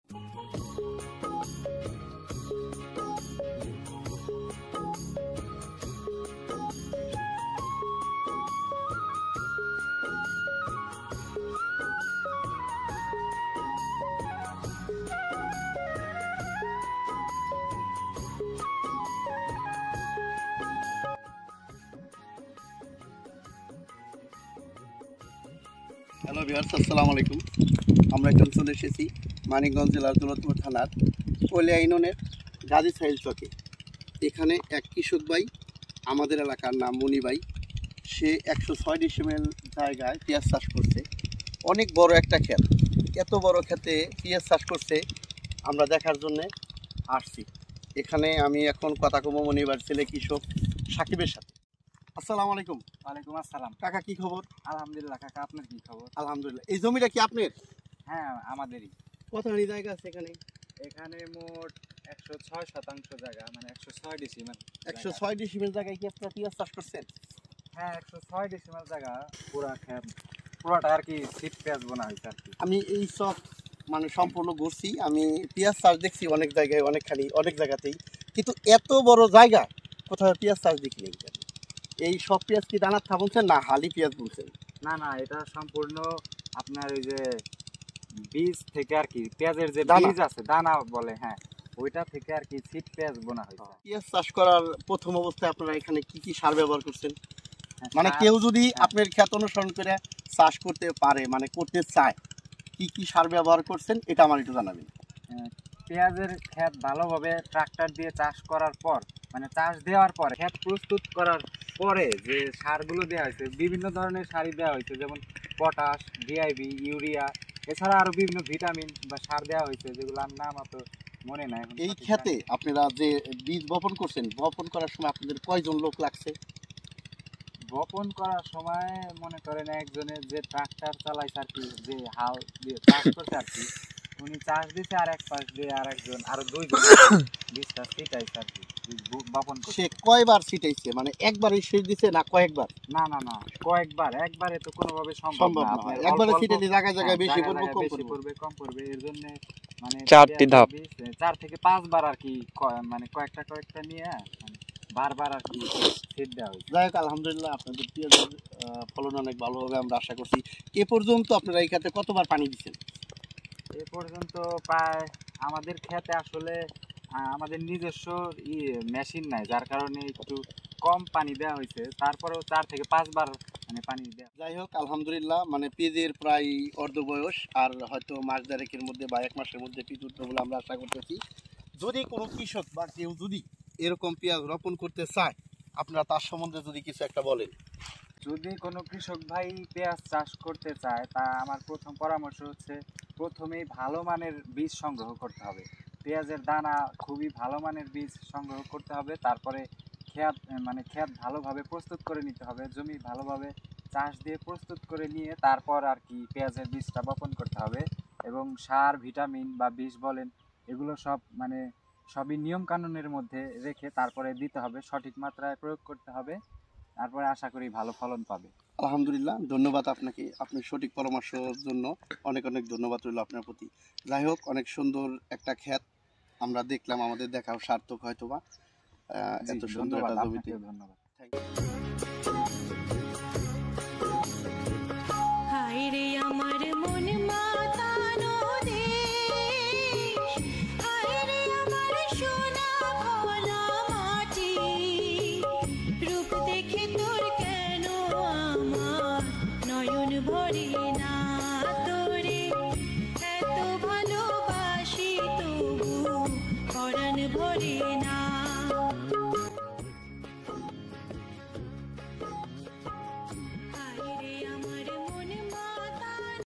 Hello viewers, আসসালামু আলাইকুম। আমরা এখন চলে এসেছি মানিকগঞ্জ জেলার দৌলতপুর থানার কলিয়া ইউনিয়নের গাজী সাহিল চকে। এখানে এক কৃষক ভাই, আমাদের এলাকার নাম মনি ভাই, সে 106 ডিসিমেল জায়গায় পেঁয়াজ চাষ করছে। অনেক বড় একটা ক্ষেত, এত বড় ক্ষেতে পেঁয়াজ চাষ করছে আমরা দেখার জন্যে আসছি। এখানে আমি এখন কথা কব মনি ভাইয়ের ছেলে কৃষক সাকিবের সাথে। আসসালামু আলাইকুম। ওয়ালাইকুম আসসালাম। কাকা, কি খবর? আলহামদুলিল্লাহ কাকা, আপনার কি খবর? আলহামদুলিল্লাহ। এই জমিটা কি আপনার? হ্যাঁ, আমাদেরই। কতখানি জায়গা আছে এখানে? এখানে মোট 106% জায়গা, মানে 106 ডিসিমেল। 106 ডিসিমেল জায়গায় কি আপনারা পেঁয়াজ চাষ করছেন? হ্যাঁ, 106 ডিসিমেল জায়গা, পুরা ক্ষেত, পুরাটা আর কি সিড পেঁয়াজ বোনা হয়েছে আর কি। আমি এই সব মানে সম্পূর্ণ ঘুরছি, আমি পেঁয়াজ চাষ দেখছি অনেক জায়গায়, অনেকখানি অনেক জায়গাতেই, কিন্তু এত বড় জায়গা কোথাও পেঁয়াজ চাষ দেখি নেই। এই সব পেঁয়াজ কি দানার থা বলছেন না হালি পেঁয়াজ বলছেন? না না, এটা সম্পূর্ণ আপনার ওই যে বীজ থেকে আর কি, পেঁয়াজের যে দানা। বীজ আছে, দানা বলে, হ্যাঁ, ওইটা থেকে আর কি সিড পেঁয়াজ বোনা হয়েছে। পেঁয়াজ চাষ করার প্রথম অবস্থায় আপনারা এখানে কি কি সার ব্যবহার করছেন? হ্যাঁ, মানে কেউ যদি আপনার ক্ষেত অনুসরণ করে চাষ করতে পারে, মানে করতে চায়, কি কি সার ব্যবহার করছেন এটা আমার একটু জানাবেন। পেঁয়াজের ক্ষেত ভালোভাবে ট্রাক্টর দিয়ে চাষ করার পর, মানে চাষ দেওয়ার পরে, ক্ষেত প্রস্তুত করার পরে যে সারগুলো দেওয়া হয়েছে, বিভিন্ন ধরনের সারই দেওয়া হয়েছে, যেমন পটাশ, ডিআইবি, ইউরিয়া, এছাড়া আরও বিভিন্ন ভিটামিন বা সার দেওয়া হয়েছে, যেগুলো আমার নাম অত মনে নাই। এই ক্ষেতে আপনারা যে বীজ বপন করছেন, বপন করার সময় আপনাদের কয়জন লোক লাগছে? বপন করার সময় মনে করেন একজনের যে ট্রাক্টর চালাইছে আর কি, যে হাল দিয়ে চাষ করছে আর কি, উনি চাষ দিছে, আর এক পাশ দিয়ে আর একজন, আরো দুইজন বীজটা ছিটাইছে আর কি, বপন করছে। সে কয়বার ছিটাইছে, মানে একবারই সেচ দিছে না কয়েকবার? না না না, কয়েকবার, একবারে তো কোনোভাবে সম্ভব সম্ভব না। না, আপনার একবারে অল্প অল্প, ছিটাইলে জায়গায় জায়গায় হ্যাঁ, বেশি জায়গায় পড়বে, জায়গায় কম বেশি পড়বে। কম পড়বে, এর জন্য মানে 4টি ধাপ। 4 থেকে 5 বার আর কি, মানে কয়েকটা নিয়ে মানে বারবার আর কি সিড দেওয়া হয়েছে। যাই হোক, আলহামদুলিল্লাহ আপনাদের পেঁয়াজের ফলন অনেক ভালো হবে আমরা আশা করছি। এ পর্যন্ত আপনারা এই ক্ষেতে কতবার পানি দিচ্ছেন? এ পর্যন্ত প্রায়, আমাদের ক্ষেতে আসলে আমাদের নিজস্ব মেশিন নাই, যার কারণে একটু কম পানি দেওয়া হয়েছে, তারপরেও 4 থেকে 5 বার মানে পানি দেওয়া। যাই হোক, আলহামদুলিল্লাহ, মানে পেঁয়াজের প্রায় অর্ধ বয়স, আর হয়তো মাস দেড়েকের মধ্যে বা 1 মাসের মধ্যে পেঁয়াজ উঠবে বলে আমরা আশা করতেছি। যদি কোনো কৃষক বা কেউ যদি এরকম পেঁয়াজ রোপণ করতে চায়, আপনারা তার সম্বন্ধে যদি কিছু একটা বলেন। যদি কোনো কৃষক ভাই পেঁয়াজ চাষ করতে চায়, তা আমার প্রথম পরামর্শ হচ্ছে প্রথমেই ভালো মানের বীজ সংগ্রহ করতে হবে। পেঁয়াজের দানা খুবই ভালো মানের বীজ সংগ্রহ করতে হবে। তারপরে ক্ষেত ভালোভাবে প্রস্তুত করে নিতে হবে, জমি ভালোভাবে চাষ দিয়ে প্রস্তুত করে নিয়ে তারপর আর কি পেঁয়াজের বীজটা বপন করতে হবে। এবং সার, ভিটামিন বা বিষ বলেন, এগুলো সব মানে সবই নিয়ম কানুনের মধ্যে রেখে তারপরে দিতে হবে, সঠিক মাত্রায় প্রয়োগ করতে হবে, তারপরে আশা করি ভালো ফলন পাবে। আলহামদুলিল্লাহ, ধন্যবাদ আপনাকে, আপনার সঠিক পরামর্শের জন্য অনেক অনেক ধন্যবাদ রইল আপনার প্রতি। যাই হোক, অনেক সুন্দর একটা ক্ষেত আমরা দেখলাম, আমাদের দেখাও সার্থক হয়তোবা এত সুন্দর একটা জমিতে। ধন্যবাদ।